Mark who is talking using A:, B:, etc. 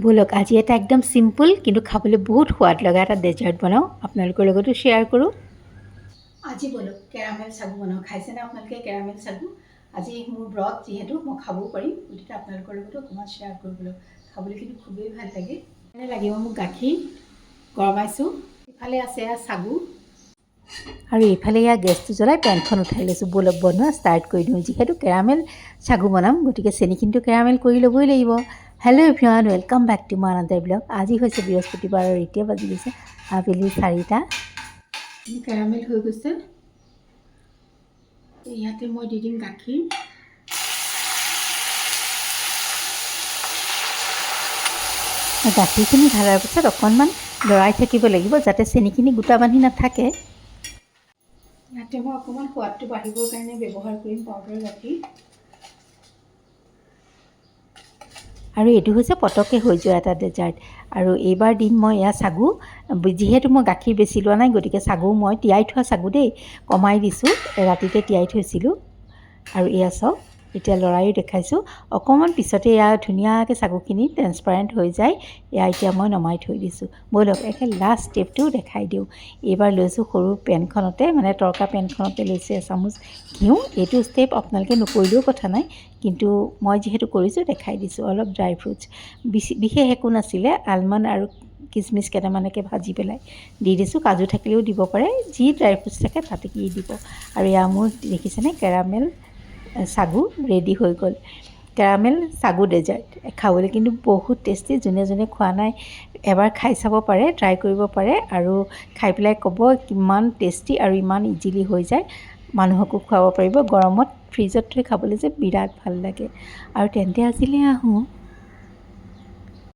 A: ব'লক আজি এটা একদম চিম্পল কিন্তু খাবলৈ বহুত সোৱাদ লগা এটা ডেজাৰ্ট বনাওঁ, আপোনালোকৰ লগতো শ্বেয়াৰ কৰোঁ। আজি ব'লক কেৰামেল চাগু বনাওঁ। খাইছেনে আপোনালোকে কেৰামেল চাগু? আজি মোৰ ব্ৰত যিহেতু মই খাবও পাৰিম, গতিকে আপোনালোকৰ লগতো অকণমান শ্বেয়াৰ কৰিবলৈ খাবলৈ কিন্তু খুবেই ভাল লাগে। এনে লাগিব মোক গাখীৰ গৰমাইছোঁ, ইফালে আছে চাগু আৰু এইফালে গেছটো জ্বলাই পেনখন উঠাই লৈছোঁ। ব'লক বনোৱা ষ্টাৰ্ট কৰি দিওঁ। যিহেতু কেৰামেল চাগু বনাম গতিকে চেনিখিনিটো কেৰামেল কৰি ল'বই লাগিব। Hello' everyone, welcome back to my another blog. আজি হৈছে বৃহস্পতিবাৰ আৰু এতিয়া বাজি গৈছে আবেলি 4টা। কেৰামেল হৈ গৈছে, ইয়াতে মই দি দিম গাখীৰ। গাখীৰখিনি ঢালাৰ পিছত অকণমান লৰাই থাকিব লাগিব যাতে চেনিখিনি গোটা বান্ধি নাথাকে। ইয়াতে মই অকণমান সোৱাদটো বাঢ়িবৰ কাৰণে ব্যৱহাৰ কৰিম পাউডাৰ গাখীৰ। আৰু এইটো হৈছে পটককৈ হৈ যোৱা এটা ডেজাৰ্ট। আৰু এইবাৰ দিম মই এয়া চাগু। যিহেতু মই গাখীৰ বেছি লোৱা নাই গতিকে চাগু মই তিয়াই থোৱা চাগু দেই, কমাই দিছোঁ, ৰাতিতে তিয়াই থৈছিলোঁ। আৰু এয়া চাওক, এতিয়া লৰাইও দেখাইছোঁ। অকণমান পিছতে এয়া ধুনীয়াকৈ চাগুখিনি ট্ৰেন্সপাৰেণ্ট হৈ যায়। এয়া এতিয়া মই নমাই থৈ দিছোঁ। ব'লক একে লাষ্ট ষ্টেপটো দেখাই দিওঁ। এইবাৰ লৈছোঁ সৰু পেনখনতে, মানে তৰকা পেনখনতে লৈছোঁ এচামুচ ঘিউ। এইটো ষ্টেপ আপোনালোকে নকৰিলেও কথা নাই, কিন্তু মই যিহেতু কৰিছোঁ দেখাই দিছোঁ। অলপ ড্ৰাই ফ্ৰুটছ, বিশেষ একো নাছিলে, আলমণ্ড আৰু কিচমিচ কেইটামানকে ভাজি পেলাই দি দিছোঁ। কাজু থাকিলেও দিব পাৰে, যি ড্ৰাই ফ্ৰুটছ থাকে তাতে কি দিব। আৰু এয়া মোৰ দেখিছেনে কেৰামেল চাগু ৰেডি হৈ গ'ল। কেৰামেল চাগু ডেজাৰ্ট খাবলৈ কিন্তু বহুত টেষ্টি। যোনে যোনে খোৱা নাই এবাৰ খাই চাব পাৰে, ট্ৰাই কৰিব পাৰে আৰু খাই পেলাই ক'ব কিমান টেষ্টি আৰু ইমান ইজিলি হৈ যায়। মানুহকো খুৱাব পাৰিব। গৰমত ফ্ৰিজত থৈ খাবলৈ যে বিৰাট ভাল লাগে। আৰু তেন্তে আজিলৈ আহোঁ।